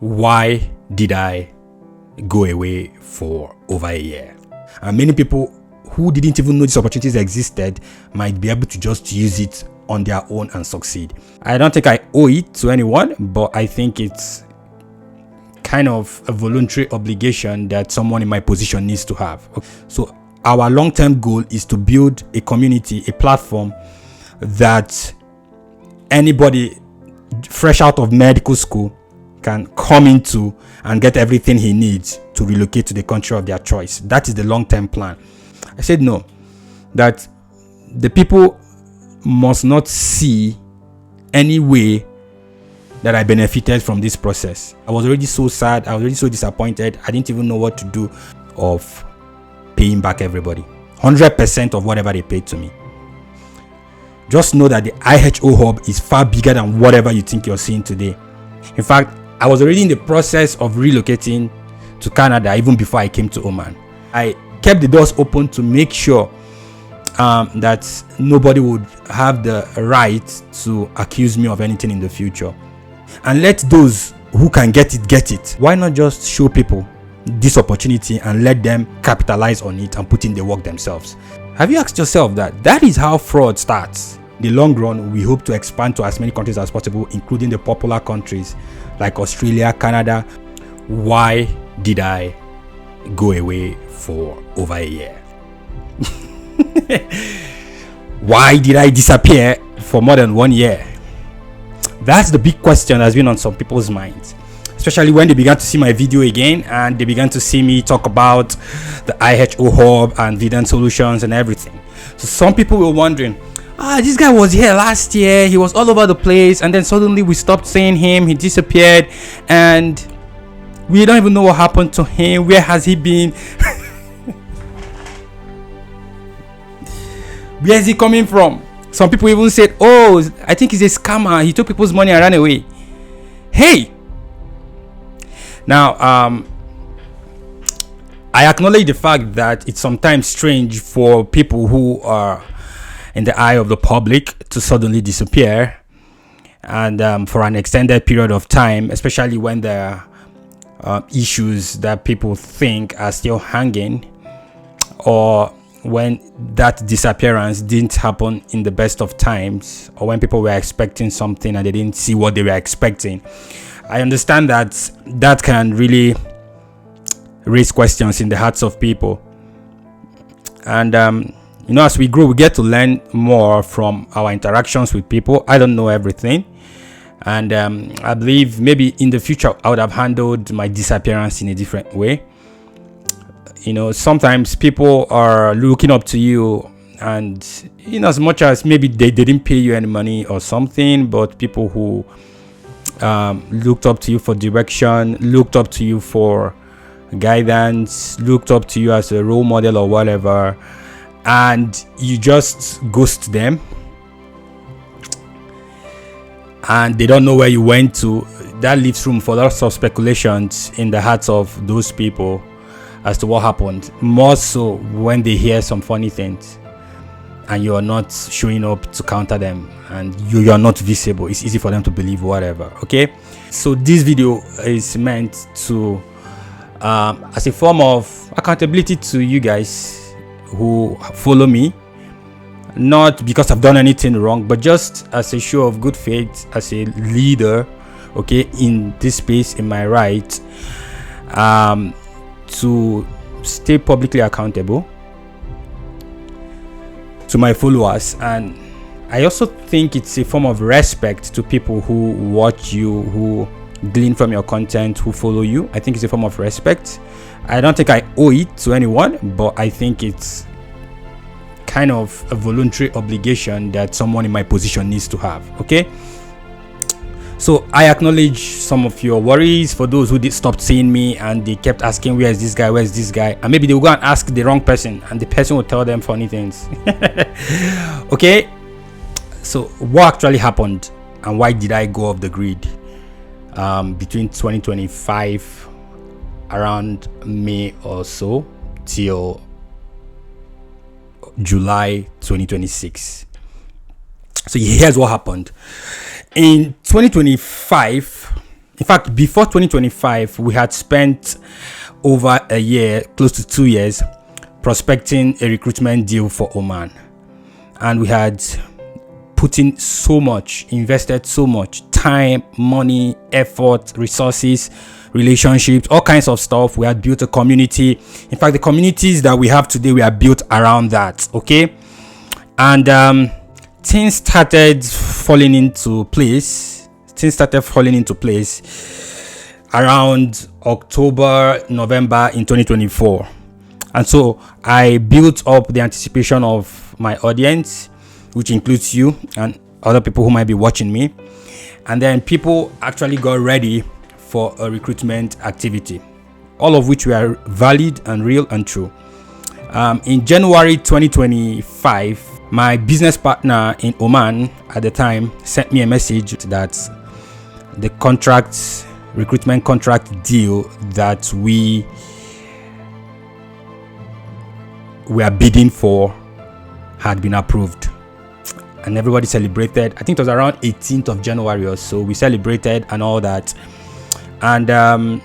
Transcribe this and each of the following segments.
Why did I go away for over a year? And many people who didn't even know these opportunities existed might be able to just use it on their own and succeed. I don't think I owe it to anyone, but I think it's kind of a voluntary obligation that someone in my position needs to have. So our long-term goal is to build a community, a platform that anybody fresh out of medical school can come into and get everything he needs to relocate to the country of their choice. That is the long-term plan. I said no, that the people must not see any way that I benefited from this process. I was already so sad. I was already so disappointed. I didn't even know what to do of paying back everybody 100% of whatever they paid to me. Just know that the Iho-Hub is far bigger than whatever you think you're seeing today. In fact, I was already in the process of relocating to Canada even before I came to Oman. I kept the doors open to make sure that nobody would have the right to accuse me of anything in the future. And let those who can get it. Why not just show people this opportunity and let them capitalize on it and put in the work themselves? Have you asked yourself that? That is how fraud starts. In the long run, we hope to expand to as many countries as possible, including the popular countries like Australia, Canada. Why did I go away for over a year? Why did I disappear for more than 1 year? That's the big question that's been on some people's minds, especially when they began to see my video again and they began to see me talk about the Iho-Hub and Vident solutions and everything. So some people were wondering, this guy was here last year, he was all over the place, and then suddenly we stopped seeing him, he disappeared, and we don't even know what happened to him. Where has he been? Where is he coming from? Some people even said, I think he's a scammer, he took people's money and ran away. Hey, now I acknowledge the fact that it's sometimes strange for people who are in the eye of the public to suddenly disappear, and for an extended period of time, especially when there are issues that people think are still hanging, or when that disappearance didn't happen in the best of times, or when people were expecting something and they didn't see what they were expecting. I understand that that can really raise questions in the hearts of people, and as we grow, we get to learn more from our interactions with people. I don't know everything, and I believe maybe in the future I would have handled my disappearance in a different way. Sometimes people are looking up to you, and as much as maybe they didn't pay you any money or something, but people who looked up to you for direction, looked up to you for guidance, looked up to you as a role model or whatever, and you just ghost them and they don't know where you went to. That leaves room for lots of speculations in the hearts of those people as to what happened, more so when they hear some funny things and you are not showing up to counter them, and you are not visible. It's easy for them to believe whatever. Okay, so this video is meant to as a form of accountability to you guys who follow me, not because I've done anything wrong, but just as a show of good faith, as a leader, okay, in this space, in my right, to stay publicly accountable to my followers. And I also think it's a form of respect to people who watch you, who glean from your content, who follow you. I think it's a form of respect. I don't think I owe it to anyone, but I think it's kind of a voluntary obligation that someone in my position needs to have. Okay, so I acknowledge some of your worries. For those who did stop seeing me and they kept asking, where's this guy, and maybe they'll go and ask the wrong person and the person will tell them funny things. Okay, so what actually happened and why did I go off the grid between 2025 around May or so till July 2026. So here's what happened. In 2025, In fact, before 2025, we had spent over a year, close to 2 years, prospecting a recruitment deal for Oman. And we had put in so much, invested so much time, money, effort, resources, relationships, all kinds of stuff. We had built a community. In fact, the communities that we have today, we are built around that. Okay. And things started falling into place. Around October, November in 2024. And so I built up the anticipation of my audience, which includes you and other people who might be watching me. And then people actually got ready for a recruitment activity, all of which were valid and real and true. In January 2025, my business partner in Oman at the time sent me a message that the recruitment contract deal that we were bidding for had been approved. And everybody celebrated. I think it was around 18th of January or so. We celebrated and all that. And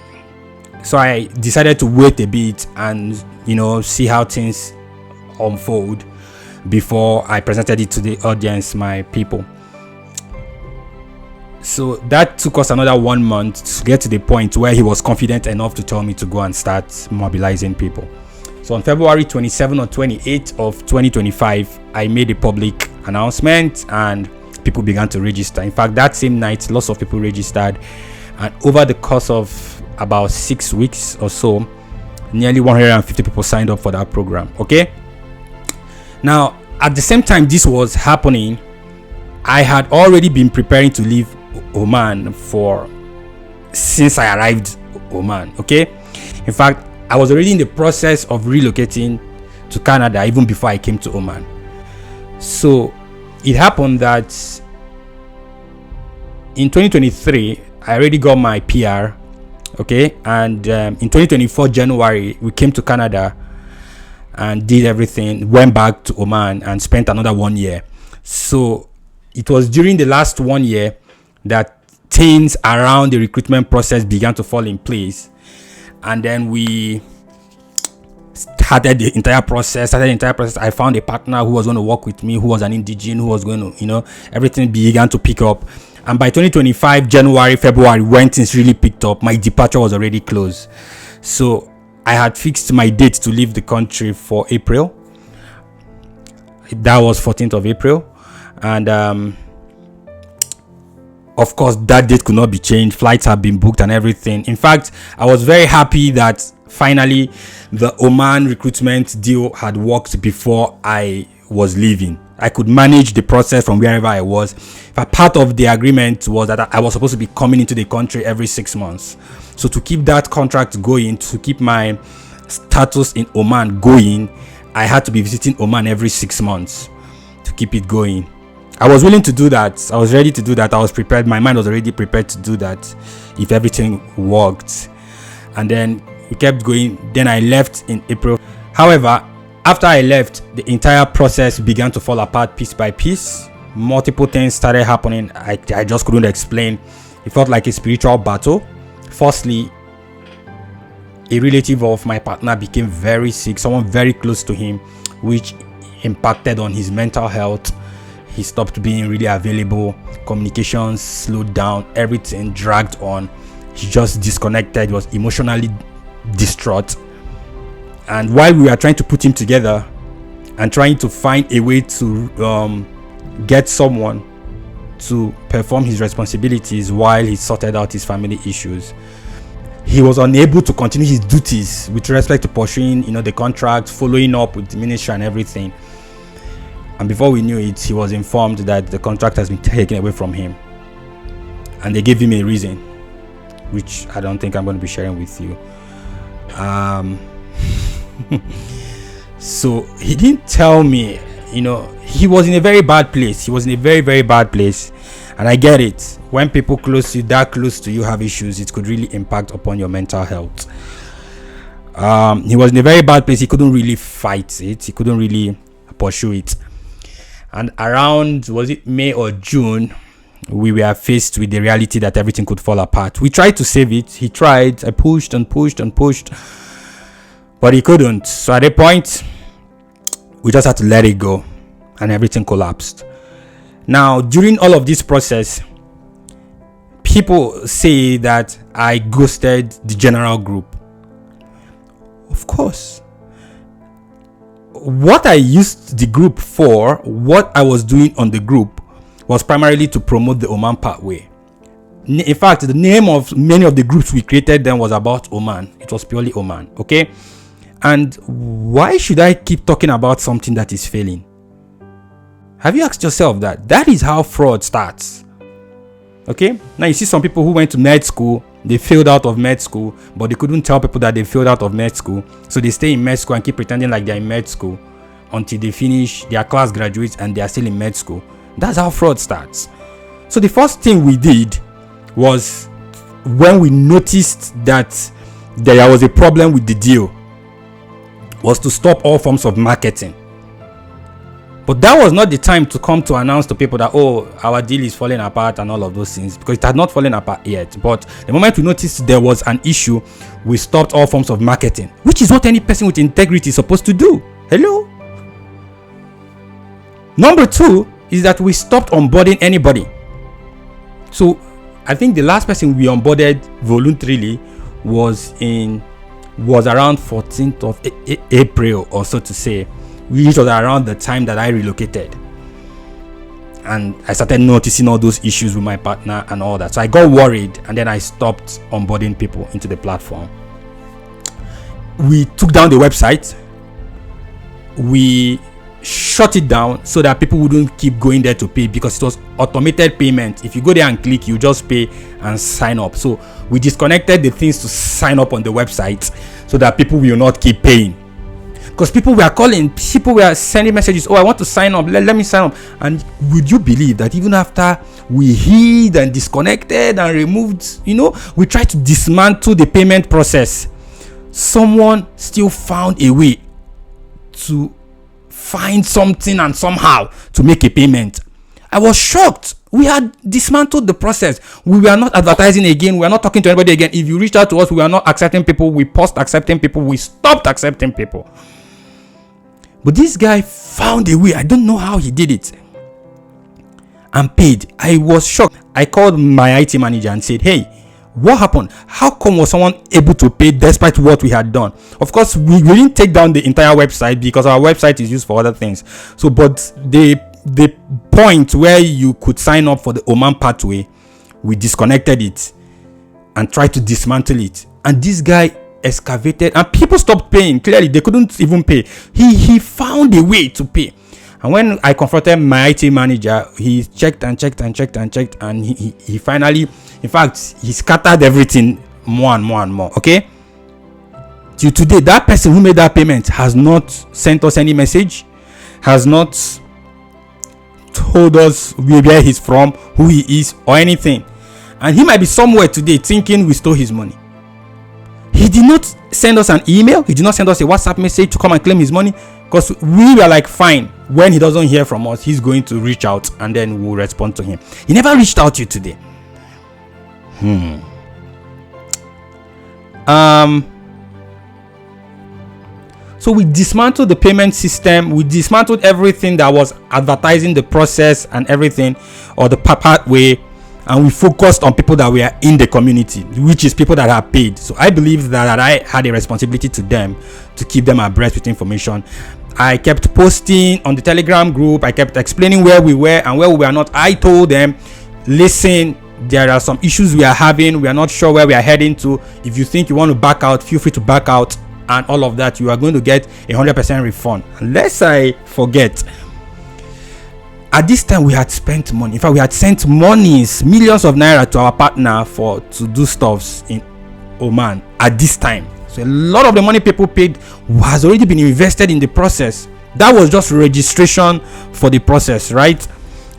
so I decided to wait a bit and, see how things unfold before I presented it to the audience, my people. So that took us another 1 month to get to the point where he was confident enough to tell me to go and start mobilizing people. So on February 27 or 28 of 2025, I made a public announcement and people began to register. In fact, that same night, lots of people registered. And over the course of about 6 weeks or so, nearly 150 people signed up for that program. Okay. Now, at the same time this was happening, I had already been preparing to leave Oman since I arrived Oman. Okay. In fact, I was already in the process of relocating to Canada even before I came to Oman. So it happened that in 2023, I already got my PR. Okay. And in 2024 January, we came to Canada and did everything, went back to Oman and spent another 1 year. So it was during the last 1 year that things around the recruitment process began to fall in place. And then we started the entire process. I found a partner who was going to work with me, who was an indigene, who was going to, everything began to pick up. And by 2025, January, February, when things really picked up, my departure was already closed. So I had fixed my date to leave the country for April. That was 14th of April. And of course, that date could not be changed. Flights have been booked and everything. In fact, I was very happy that finally the Oman recruitment deal had worked before I was leaving. I could manage the process from wherever I was. But part of the agreement was that I was supposed to be coming into the country every 6 months. So to keep that contract going, to keep my status in Oman going, I had to be visiting Oman every 6 months to keep it going. I was willing to do that. I was ready to do that. I was prepared. My mind was already prepared to do that if everything worked. And then we kept going. Then I left in April. However, after I left, the entire process began to fall apart piece by piece. Multiple things started happening. I just couldn't explain. It felt like a spiritual battle. Firstly, a relative of my partner became very sick, someone very close to him, which impacted on his mental health. He stopped being really available. Communications slowed down. Everything dragged on. He just disconnected. He was emotionally distraught. And while we were trying to put him together and trying to find a way to get someone to perform his responsibilities while he sorted out his family issues, he was unable to continue his duties with respect to pursuing, the contract, following up with the ministry and everything. And before we knew it, he was informed that the contract has been taken away from him. And they gave him a reason, which I don't think I'm going to be sharing with you. So he didn't tell me, he was in a very bad place. He was in a very, very bad place. And I get it. When people that close to you have issues, it could really impact upon your mental health. He was in a very bad place. He couldn't really fight it. He couldn't really pursue it. And around, was it May or June, we were faced with the reality that everything could fall apart. We tried to save it. He tried. I pushed and pushed and pushed, but he couldn't. So at a point, we just had to let it go, and everything collapsed. Now, during all of this process, people say that I ghosted the general group. Of course. What I used the group for, what I was doing on the group, was primarily to promote the Oman pathway. In fact, the name of many of the groups we created then was about Oman. It was purely Oman, okay? And why should I keep talking about something that is failing? Have you asked yourself that? That is how fraud starts. Okay? Now you see some people who went to med school, they failed out of med school, but they couldn't tell people that they failed out of med school. So they stay in med school and keep pretending like they're in med school until they finish their class, graduates, and they are still in med school. That's how fraud starts. So the first thing we did was, when we noticed that there was a problem with the deal, was to stop all forms of marketing. But that was not the time to come to announce to people that, oh, our deal is falling apart and all of those things, because it had not fallen apart yet. But the moment we noticed there was an issue, we stopped all forms of marketing, which is what any person with integrity is supposed to do. Hello? Number 2 is that we stopped onboarding anybody. So I think the last person we onboarded voluntarily was around 14th of April or so to say, which was around the time that I relocated. And I started noticing all those issues with my partner and all that. So I got worried, and then I stopped onboarding people into the platform. We took down the website. We shut it down so that people wouldn't keep going there to pay, because it was automated payment. If you go there and click, you just pay and sign up. So we disconnected the things to sign up on the website so that people will not keep paying. Because people were calling, people were sending messages, oh, I want to sign up, let me sign up. And would you believe that even after we hid and disconnected and removed, we tried to dismantle the payment process, someone still found a way to find something and somehow to make a payment. I was shocked. We had dismantled the process. We were not advertising again. We were not talking to anybody again. If you reached out to us, we were not accepting people. We paused accepting people. We stopped accepting people. But this guy found a way. I don't know how he did it. And paid. I was shocked. I called my IT manager and said, hey, what happened? How come was someone able to pay despite what we had done? Of course, we didn't take down the entire website because our website is used for other things. So, but the point where you could sign up for the Oman pathway, we disconnected it and tried to dismantle it. And this guy excavated, and people stopped paying. Clearly, they couldn't even pay. He found a way to pay. And when I confronted my IT manager, he checked and checked and checked and checked, and he finally, in fact, he scattered everything more and more and more. Okay? Till today, that person who made that payment has not sent us any message, has not told us where he's from, who he is, or anything. And he might be somewhere today thinking we stole his money. He did not send us an email. He did not send us a WhatsApp message to come and claim his money, because we were like, fine, when he doesn't hear from us, he's going to reach out and then we'll respond to him. He never reached out to you today. So we dismantled the payment system. We dismantled everything that was advertising the process and everything, or the pathway. And we focused on people that were in the community, which is people that are paid. So I believe that I had a responsibility to them to keep them abreast with information. I kept posting on the Telegram group. I kept explaining where we were and where we were not. I told them, listen, there are some issues we are having. We are not sure where we are heading to. If you think you want to back out, feel free to back out, and all of that. You are going to get 100% refund. Unless I forget, at this time we had spent money. In fact, we had sent millions of naira to our partner to do stuffs in Oman at this time. So a lot of the money people paid has already been invested in the process. That was just registration for the process, right?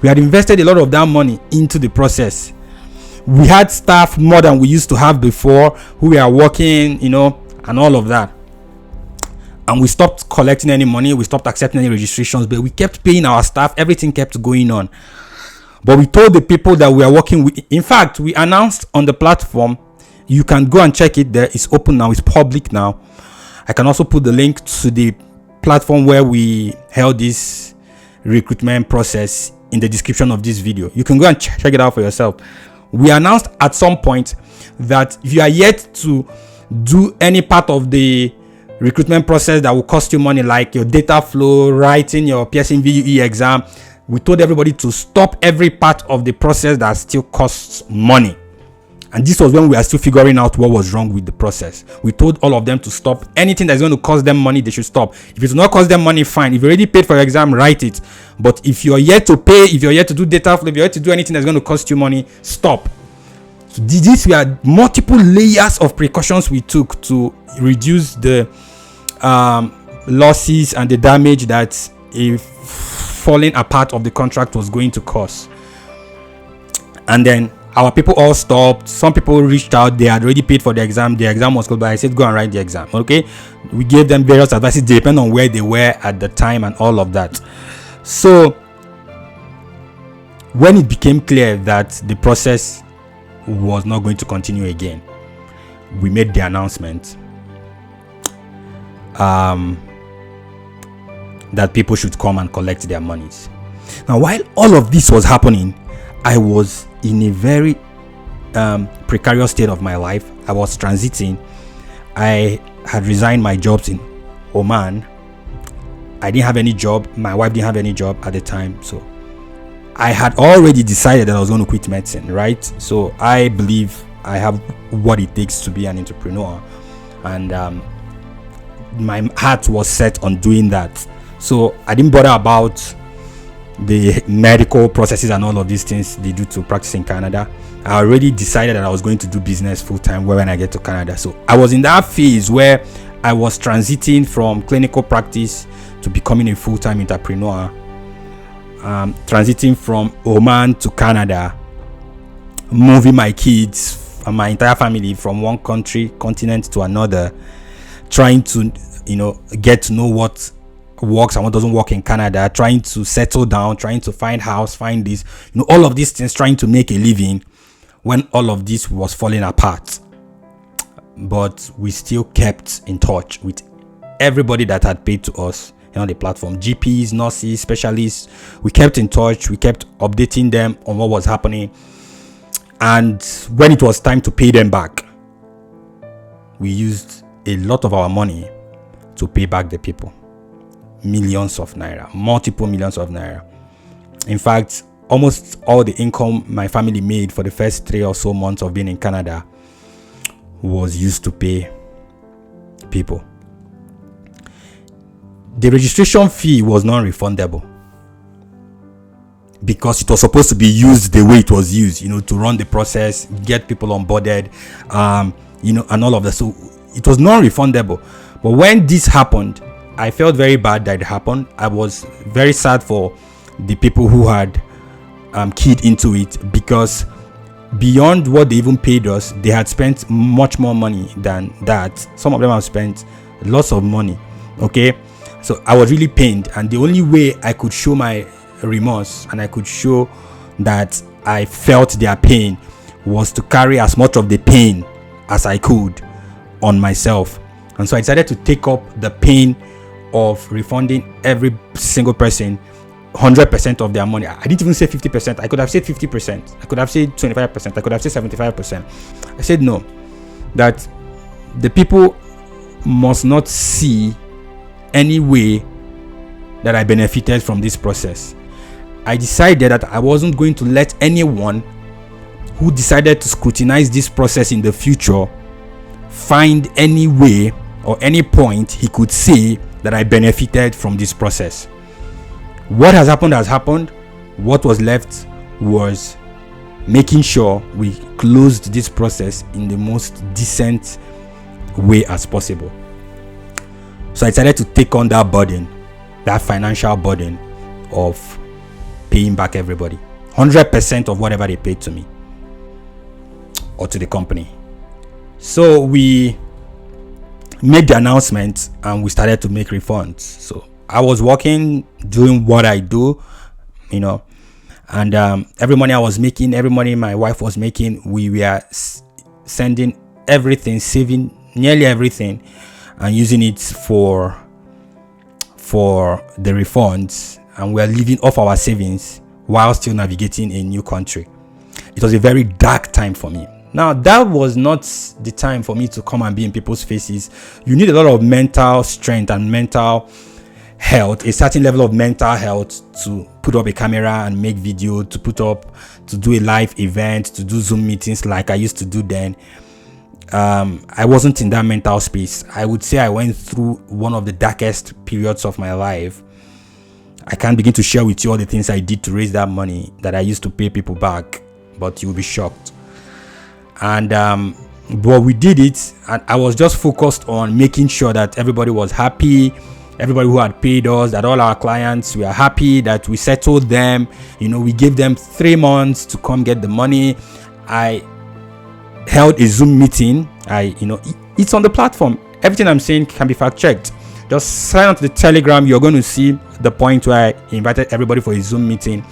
We had invested a lot of that money into the process. We had staff more than we used to have before who were working, and all of that. And we stopped collecting any money. We stopped accepting any registrations, but we kept paying our staff. Everything kept going on. But we told the people that we are working with. In fact, we announced on the platform. You can go and check it there. It's open now. It's public now. I can also put the link to the platform where we held this recruitment process in the description of this video. You can go and check it out for yourself. We announced at some point that if you are yet to do any part of the recruitment process that will cost you money, like your data flow, writing your Pearson VUE exam, we told everybody to stop every part of the process that still costs money. And this was when we are still figuring out what was wrong with the process. We told all of them to stop anything that's going to cost them money. They should stop. If it's not cost them money, fine. If you already paid for your exam, write it. But if you're yet to pay, if you're yet to do data flow, if you're yet to do anything that's going to cost you money, stop. So these were multiple layers of precautions we took to reduce the losses and the damage that a falling apart of the contract was going to cause. And then our people all stopped. Some people reached out. They had already paid for the exam. The exam was closed, but I said, go and write the exam. Okay. We gave them various advices depending on where they were at the time and all of that. So when it became clear that the process was not going to continue again, we made the announcement that people should come and collect their monies. Now, while all of this was happening, I was in a very precarious state of my life. I was transiting. I had resigned my jobs in Oman. I didn't have any job. My wife didn't have any job at the time. So I had already decided that I was going to quit medicine, right? So I believe I have what it takes to be an entrepreneur. And my heart was set on doing that. So I didn't bother about the medical processes and all of these things they do to practice in Canada. I already decided that I was going to do business full time when I get to Canada. So I was in that phase where I was transiting from clinical practice to becoming a full-time entrepreneur, transiting from Oman to Canada, moving my kids and my entire family from one continent to another, trying to get to know what works and what doesn't work in Canada, trying to settle down, trying to find house, find this, all of these things, trying to make a living when all of this was falling apart. But we still kept in touch with everybody that had paid to us on the platform, GPs, nurses, specialists. We kept in touch. We kept updating them on what was happening. And when it was time to pay them back, we used a lot of our money to pay back the people. Millions of naira, multiple millions of naira. In fact, almost all the income my family made for the first 3 or so months of being in Canada was used to pay people. The registration fee was non-refundable because it was supposed to be used the way it was used, to run the process, get people onboarded, and all of that. So it was non-refundable. But when this happened, I felt very bad that it happened. I was very sad for the people who had keyed into it, because beyond what they even paid us, they had spent much more money than that. Some of them have spent lots of money. Okay, so I was really pained, and the only way I could show my remorse and I could show that I felt their pain was to carry as much of the pain as I could on myself. And so I decided to take up the pain of refunding every single person 100% of their money. I didn't even say 50%. I could have said 50%. I could have said 25%. I could have said 75%. I said no, that the people must not see any way that I benefited from this process. I decided that I wasn't going to let anyone who decided to scrutinize this process in the future find any way or any point he could say that I benefited from this process. What has happened has happened. What was left was making sure we closed this process in the most decent way as possible. So I decided to take on that burden, that financial burden of paying back everybody 100% of whatever they paid to me or to the company. So we made the announcement and we started to make refunds. So I was working, doing what I do, And every money I was making, every money my wife was making, we were sending everything, saving nearly everything, and using it for the refunds. And we are living off our savings while still navigating a new country. It was a very dark time for me. Now, that was not the time for me to come and be in people's faces. You need a lot of mental strength and mental health, a certain level of mental health, to put up a camera and make video, to do a live event, to do Zoom meetings like I used to do then. I wasn't in that mental space. I would say I went through one of the darkest periods of my life. I can't begin to share with you all the things I did to raise that money that I used to pay people back, but you'll be shocked. And but we did it, and I was just focused on making sure that everybody was happy, everybody who had paid us, that all our clients were happy, that we settled them. We gave them 3 months to come get the money. I held a Zoom meeting. It's on the platform. Everything I'm saying can be fact checked. Just sign up to the Telegram. You're going to see the point where I invited everybody for a Zoom meeting.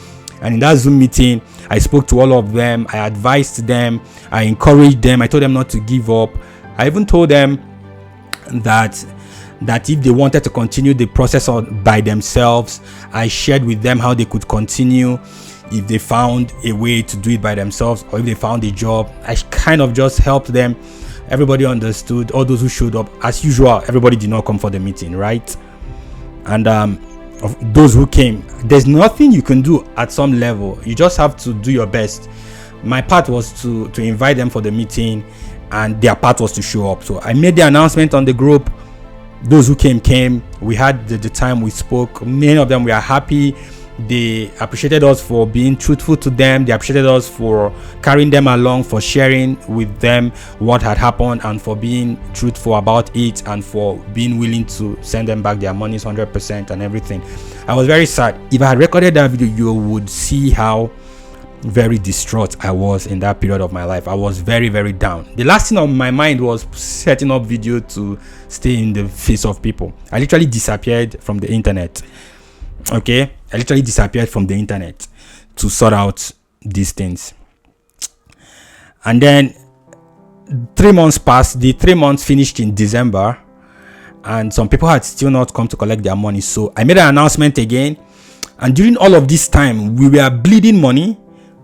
And in that Zoom meeting, I spoke to all of them. I advised them. I encouraged them. I told them not to give up. I even told them that if they wanted to continue the process by themselves, I shared with them how they could continue if they found a way to do it by themselves, or if they found a job. I kind of just helped them. Everybody understood. All those who showed up, as usual, everybody did not come for the meeting, right? And of those who came, there's nothing you can do at some level. You just have to do your best. My part was to invite them for the meeting, and their part was to show up. So I made the announcement on the group. Those who came. We had the time we spoke. Many of them were happy. They appreciated us for being truthful to them. They appreciated us for carrying them along, for sharing with them what had happened, and for being truthful about it, and for being willing to send them back their monies 100% and everything. I was very sad. If I had recorded that video, you would see how very distraught I was in that period of my life. I was very, very down. The last thing on my mind was setting up video to stay in the face of people. I literally disappeared from the internet. Okay, I literally disappeared from the internet to sort out these things. And then 3 months passed. The 3 months finished in December, and some people had still not come to collect their money. So I made an announcement again, and during all of this time, we were bleeding money.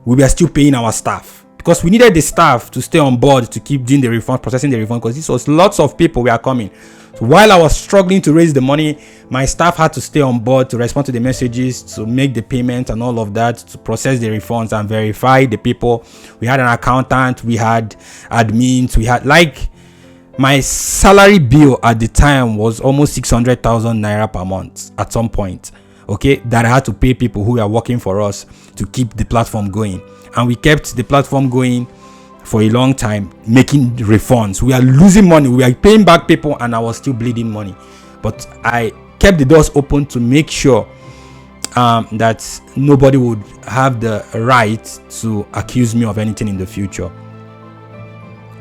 We were still paying our staff, because we needed the staff to stay on board to keep doing the refund, processing the refund, because this was lots of people were coming. So while I was struggling to raise the money, my staff had to stay on board to respond to the messages, to make the payment and all of that, to process the refunds and verify the people. We had an accountant, we had admins, we had, like, my salary bill at the time was almost 600,000 naira per month at some point. Okay, that I had to pay people who were working for us to keep the platform going. And we kept the platform going for a long time, making refunds. We are losing money, we are paying back people, and I was still bleeding money. But I kept the doors open to make sure that nobody would have the right to accuse me of anything in the future.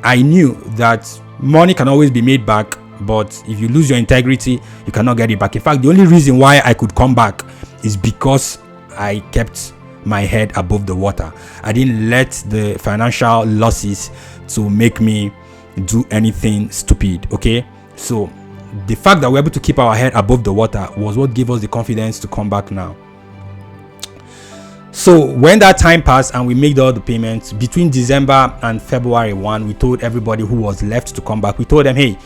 I knew that money can always be made back, but if you lose your integrity, you cannot get it back. In fact, the only reason why I could come back is because I kept my head above the water. I didn't let the financial losses to make me do anything stupid. Okay, so the fact that we're able to keep our head above the water was what gave us the confidence to come back now. So when that time passed and we made all the payments between December and February 1, we told everybody who was left to come back. We told them, hey,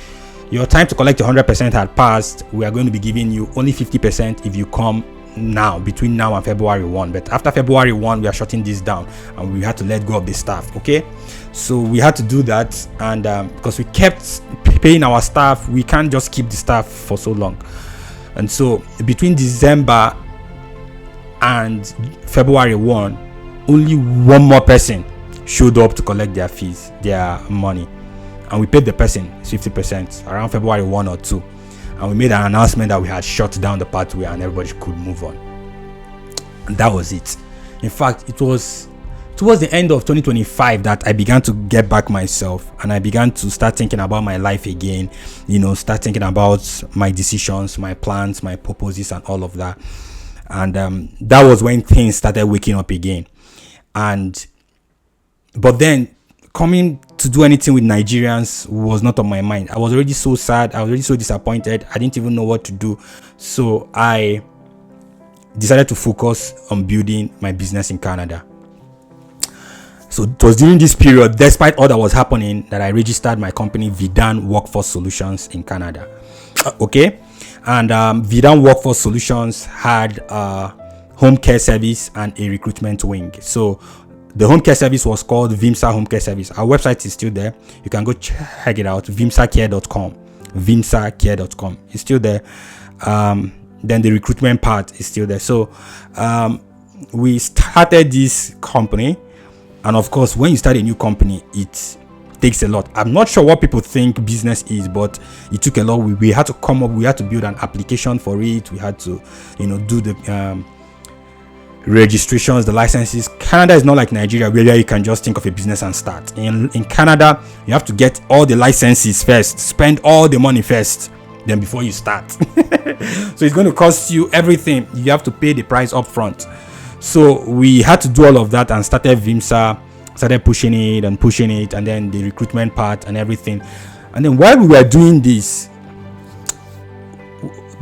your time to collect 100% had passed. We are going to be giving you only 50% if you come now, between now and February 1. But after February 1, we are shutting this down, and we had to let go of the staff. Okay, so we had to do that, and because we kept paying our staff, we can't just keep the staff for so long. And so between December and February 1, only one more person showed up to collect their fees, their money, and we paid the person 50% around February 1 or 2. And we made an announcement that we had shut down the pathway and everybody could move on. And that was it. In fact, it was towards the end of 2025 that I began to get back myself, and I began to start thinking about my life again, start thinking about my decisions, my plans, my purposes, and all of that. And that was when things started waking up again. But then coming to do anything with Nigerians was not on my mind. I was already so sad. I was already so disappointed. I didn't even know what to do. So I decided to focus on building my business in Canada. So it was during this period, despite all that was happening, that I registered my company, Vidan Workforce Solutions, in Canada. Okay? And Vidan Workforce Solutions had a home care service and a recruitment wing. So the home care service was called Vimsa Home Care Service. Our website is still there. You can go check it out, vimsacare.com. Vimsacare.com. It's still there. Then the recruitment part is still there. So we started this company. And of course, when you start a new company, it takes a lot. I'm not sure what people think business is, but it took a lot. We had to come up, we had to build an application for it. We had to, do the registrations, the licenses. Canada is not like Nigeria where you can just think of a business and start. In Canada, you have to get all the licenses first, spend all the money first, then before you start. So it's going to cost you everything. You have to pay the price up front. So we had to do all of that and started Vimsa, started pushing it, and then the recruitment part and everything. And then while we were doing this,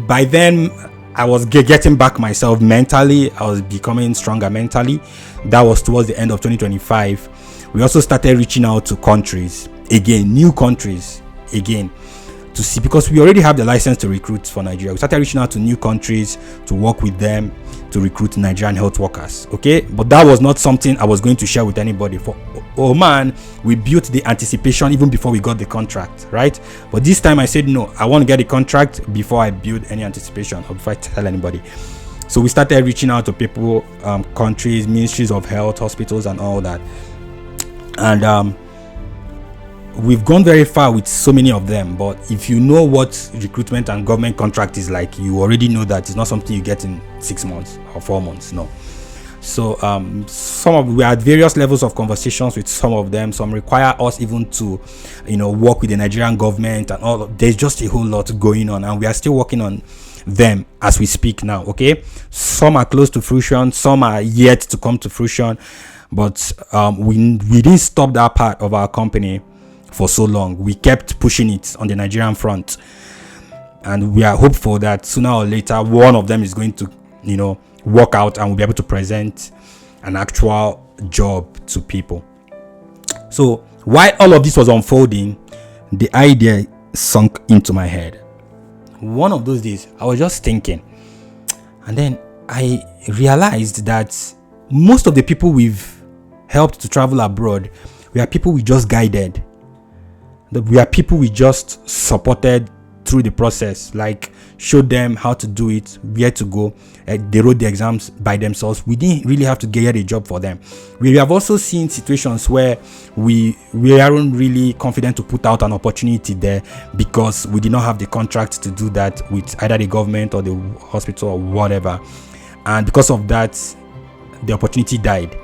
by then I was getting back myself mentally. I was becoming stronger mentally. That was towards the end of 2025. We also started reaching out to countries again, new countries again, to see, because we already have the license to recruit for Nigeria. We started reaching out to new countries to work with them to recruit Nigerian health workers. Okay, but that was not something I was going to share with anybody. For Oman, we built the anticipation even before we got the contract, right? But this time I said no, I want to get the contract before I build any anticipation or before I tell anybody. So we started reaching out to people, countries, ministries of health, hospitals, and all that. And we've gone very far with so many of them. But if you know what recruitment and government contract is like, you already know that it's not something you get in 6 months or 4 months. No. So we had various levels of conversations with some of them. Some require us even to work with the Nigerian government and all. There's just a whole lot going on, and we are still working on them as we speak now. Okay, some are close to fruition, some are yet to come to fruition, but we didn't stop that part of our company for so long. We kept pushing it on the Nigerian front, and we are hopeful that sooner or later one of them is going to work out and we'll be able to present an actual job to people. So while all of this was unfolding, the idea sunk into my head. One of those days I was just thinking, and then I realized that most of the people we've helped to travel abroad, we are people we just guided. We are people we just supported through the process, like showed them how to do it, where to go. They wrote the exams by themselves. We didn't really have to get a job for them. We have also seen situations where we aren't really confident to put out an opportunity there because we did not have the contract to do that with either the government or the hospital or whatever. And because of that, the opportunity died.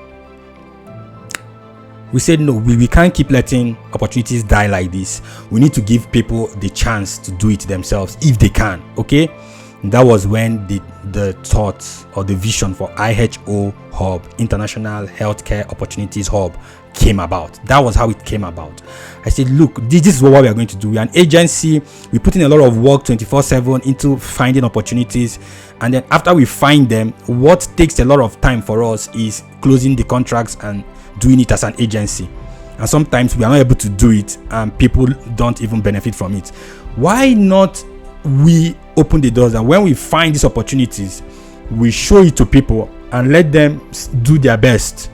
We said no, we can't keep letting opportunities die like this. We need to give people the chance to do it themselves if they can. Okay, and that was when the thought or the vision for Iho-Hub, International Healthcare Opportunities Hub, came about. That was how it came about. I said, look, this is what we are going to do. We are an agency. We put in a lot of work 24/7 into finding opportunities, and then after we find them, what takes a lot of time for us is closing the contracts and doing it as an agency. And sometimes we are not able to do it and people don't even benefit from it. Why not we open the doors, and when we find these opportunities, we show it to people and let them do their best.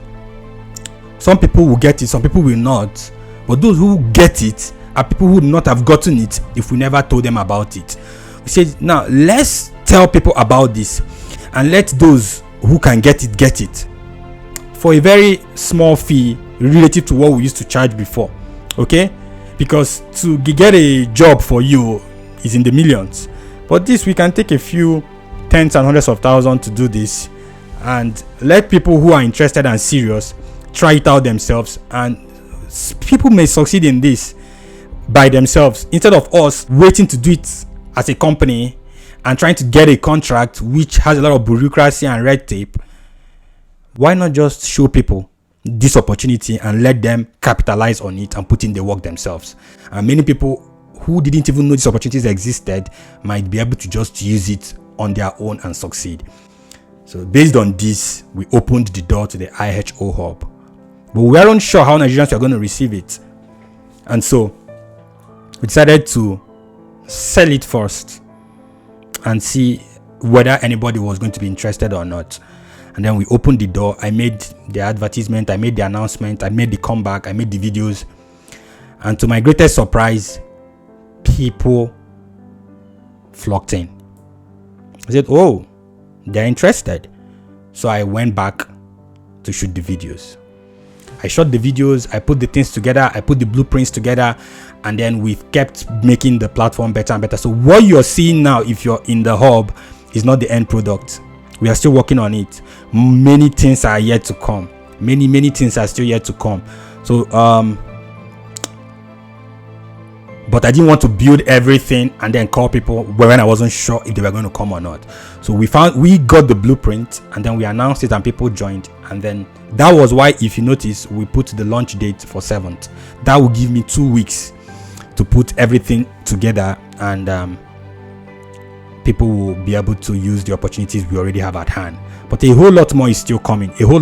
Some people will get it, some people will not, but those who get it are people who would not have gotten it if we never told them about it. We said, now let's tell people about this and let those who can get it for a very small fee relative to what we used to charge before. Okay, because to get a job for you is in the millions, but this we can take a few tens and hundreds of thousands to do this, and let people who are interested and serious try it out themselves, and people may succeed in this by themselves instead of us waiting to do it as a company and trying to get a contract which has a lot of bureaucracy and red tape, why not just show people this opportunity and let them capitalize on it and put in the work themselves? And many people who didn't even know these opportunities existed might be able to just use it on their own and succeed. So based on this, we opened the door to the Iho-Hub. But we weren't sure how Nigerians were going to receive it. And so we decided to sell it first and see whether anybody was going to be interested or not. And then we opened the door. I made the advertisement, I made the announcement, I made the comeback, I made the videos. And to my greatest surprise, people flocked in. I said, oh, they're interested. So I went back to shoot the videos. I shot the videos, I put the things together, I put the blueprints together, and then we've kept making the platform better and better. So what you're seeing now, if you're in the hub, is not the end product. We are still working on it. Many things are yet to come. Many things are still yet to come. So but I didn't want to build everything and then call people when I wasn't sure if they were going to come or not. So we got the blueprint, and then we announced it and people joined. And then that was why, if you notice, we put the launch date for 7th. That will give me 2 weeks to put everything together, and people will be able to use the opportunities we already have at hand. But a whole lot more is still coming. A whole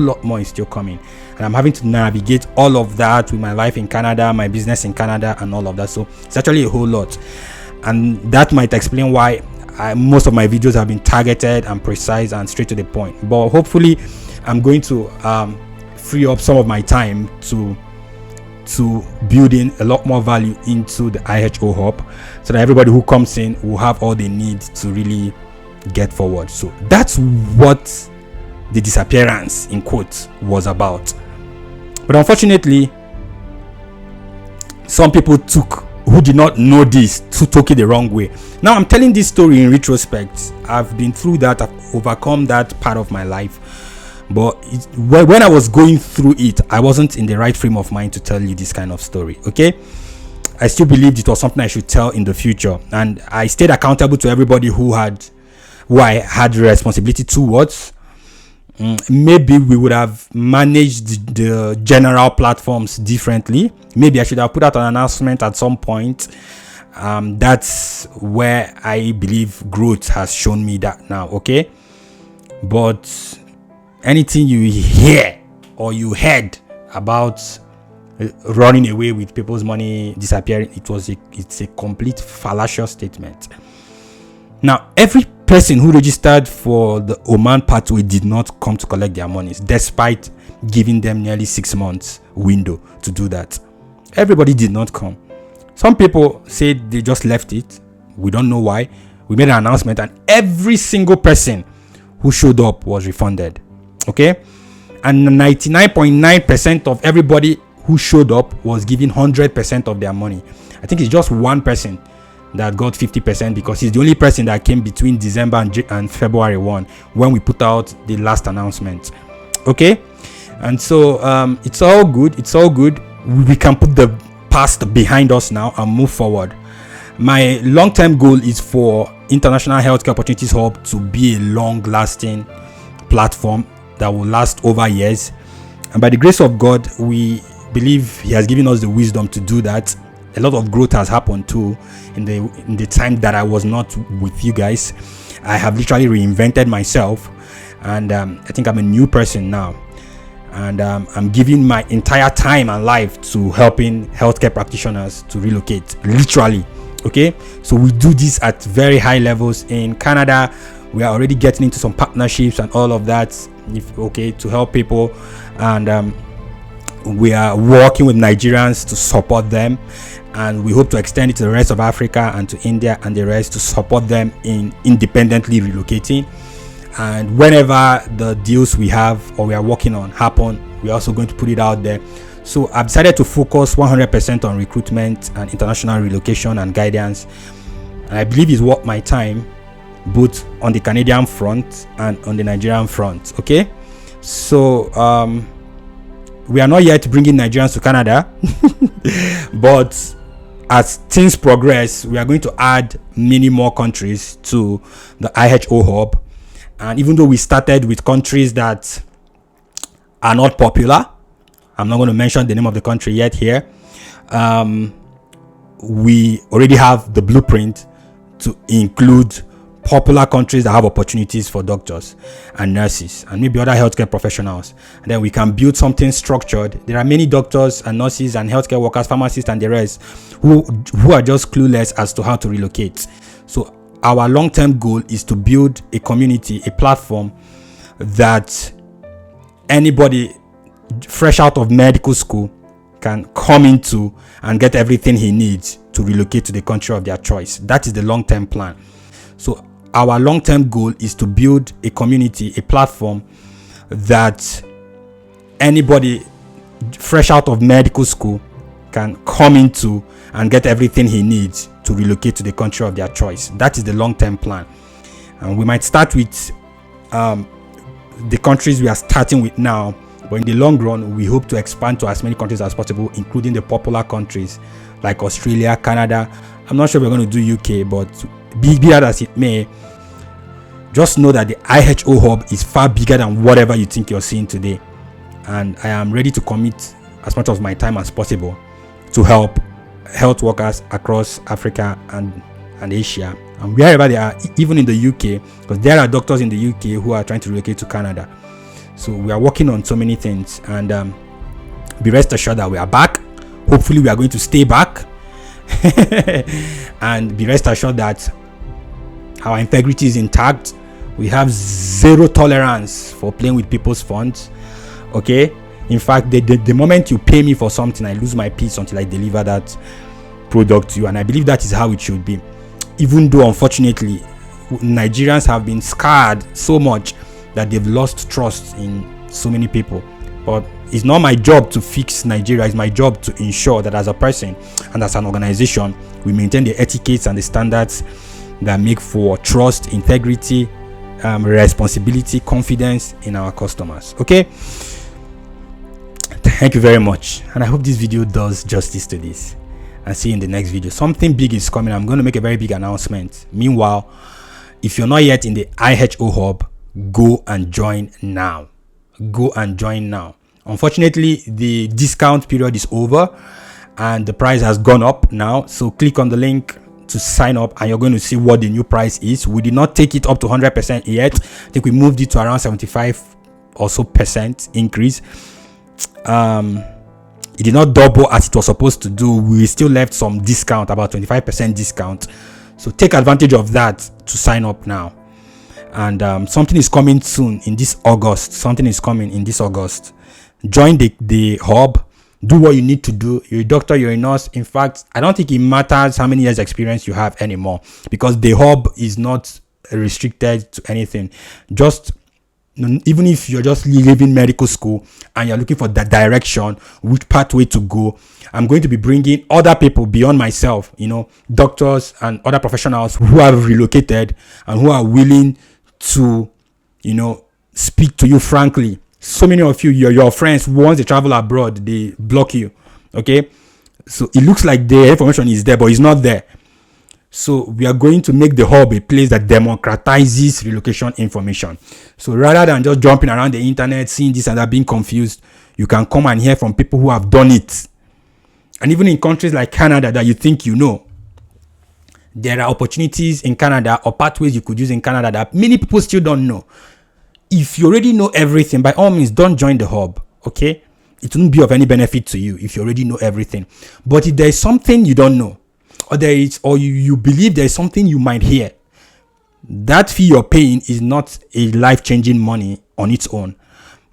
lot more is still coming. And I'm having to navigate all of that with my life in Canada, my business in Canada, and all of that. So it's actually a whole lot. And that might explain why most of my videos have been targeted and precise and straight to the point. But hopefully I'm going to free up some of my time to build in a lot more value into the Iho-Hub, so that everybody who comes in will have all they need to really get forward. So that's what the disappearance, in quotes, was about. But unfortunately, some people who did not know this took it the wrong way. Now I'm telling this story in retrospect. I've been through that, I've overcome that part of my life. But when I was going through it, I wasn't in the right frame of mind to tell you this kind of story. Okay, I still believed it was something I should tell in the future, and I stayed accountable to everybody who I had responsibility towards. Maybe we would have managed the general platforms differently. Maybe I should have put out an announcement at some point. That's where I believe growth has shown me that now. Okay, but anything you hear or you heard about running away with people's money, disappearing, it's a complete fallacious statement. Now, every person who registered for the Oman pathway did not come to collect their monies, despite giving them nearly 6 months window to do that. Everybody did not come. Some people said they just left it. We don't know why. We made an announcement, and every single person who showed up was refunded. Okay, and 99.9% of everybody who showed up was given 100% of their money. I think it's just one person that got 50%, because he's the only person that came between December and February 1 when we put out the last announcement. Okay, and so it's all good. We can put the past behind us now and move forward. My long-term goal is for International Healthcare Opportunities Hub to be a long-lasting platform that will last over years, and by the grace of God, we believe He has given us the wisdom to do that. A lot of growth has happened too in the time that I was not with you guys. I have literally reinvented myself, and I think I'm a new person now, and I'm giving my entire time and life to helping healthcare practitioners to relocate, literally. Okay, so we do this at very high levels in Canada. We are already getting into some partnerships and all of that, to help people, and we are working with Nigerians to support them, and we hope to extend it to the rest of Africa and to India and the rest to support them in independently relocating. And whenever the deals we have or we are working on happen, we're also going to put it out there. So I've decided to focus 100% on recruitment and international relocation and guidance, and I believe it's worth my time, both on the Canadian front and on the Nigerian front. Okay, so we are not yet bringing Nigerians to Canada, but as things progress, we are going to add many more countries to the Iho-Hub. And even though we started with countries that are not popular, I'm not going to mention the name of the country yet here. We already have the blueprint to include popular countries that have opportunities for doctors and nurses and maybe other healthcare professionals. And then we can build something structured. There are many doctors and nurses and healthcare workers, pharmacists and the rest who are just clueless as to how to relocate. So our long-term goal is to build a community, a platform that anybody fresh out of medical school can come into and get everything he needs to relocate to the country of their choice. That is the long-term plan. So our long-term goal is to build a community, a platform that anybody fresh out of medical school can come into and get everything he needs to relocate to the country of their choice. That is the long-term plan. And we might start with the countries we are starting with now, but in the long run, we hope to expand to as many countries as possible, including the popular countries like Australia, Canada. I'm not sure we're going to do UK, but be that as it may, just know that the Iho-Hub is far bigger than whatever you think you're seeing today. And I am ready to commit as much of my time as possible to help health workers across Africa and Asia and wherever they are, even in the UK, because there are doctors in the UK who are trying to relocate to Canada. So we are working on so many things, and be rest assured that we are back. Hopefully we are going to stay back and be rest assured that our integrity is intact. We have zero tolerance for playing with people's funds. Okay, in fact, the moment you pay me for something, I lose my peace until I deliver that product to you, and I believe that is how it should be. Even though unfortunately Nigerians have been scarred so much that they've lost trust in so many people, but it's not my job to fix Nigeria. It's my job to ensure that as a person and as an organization, we maintain the etiquettes and the standards that make for trust, integrity, responsibility, confidence in our customers. Okay, thank you very much, and I hope this video does justice to this. And see you in the next video. Something big is coming. I'm going to make a very big announcement. Meanwhile, if you're not yet in the Iho-Hub, go and join now. Go and join now. Unfortunately, the discount period is over and the price has gone up now. So click on the link to sign up and you're going to see what the new price is. We did not take it up to 100% yet. I think we moved it to around 75 or so percent increase. It did not double as it was supposed to do. We still left some discount, about 25% discount. So take advantage of that to sign up now. And something is coming soon in this August. Something is coming in this August. Join the hub. Do what you need to do. You're a doctor, you're a nurse. In fact, I don't think it matters how many years experience you have anymore, because the hub is not restricted to anything. Just even if you're just leaving medical school and you're looking for that direction, which pathway to go, I'm going to be bringing other people beyond myself, doctors and other professionals who have relocated and who are willing to, speak to you frankly. So many of you, your friends, once they travel abroad, they block you. Okay, so it looks like the information is there, but it's not there. So we are going to make the hub a place that democratizes relocation information. So rather than just jumping around the internet, seeing this and that, being confused, you can come and hear from people who have done it. And even in countries like Canada that you think there are opportunities in Canada or pathways you could use in Canada that many people still don't know. If you already know everything, by all means, don't join the hub. Okay, it won't be of any benefit to you if you already know everything. But if there is something you don't know, or you believe there is something you might hear, that fee you're paying is not a life-changing money on its own.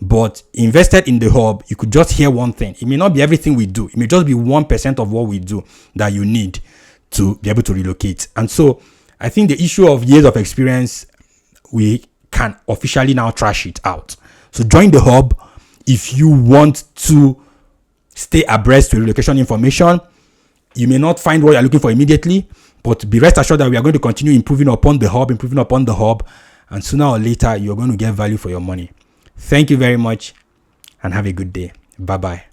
But invested in the hub, you could just hear one thing. It may not be everything we do. It may just be 1% of what we do that you need to be able to relocate. And so I think the issue of years of experience, we can officially now trash it out. So join the hub if you want to stay abreast with relocation information. You may not find what you're looking for immediately, but be rest assured that we are going to continue improving upon the hub, and sooner or later, you're going to get value for your money. Thank you very much, and have a good day. Bye-bye.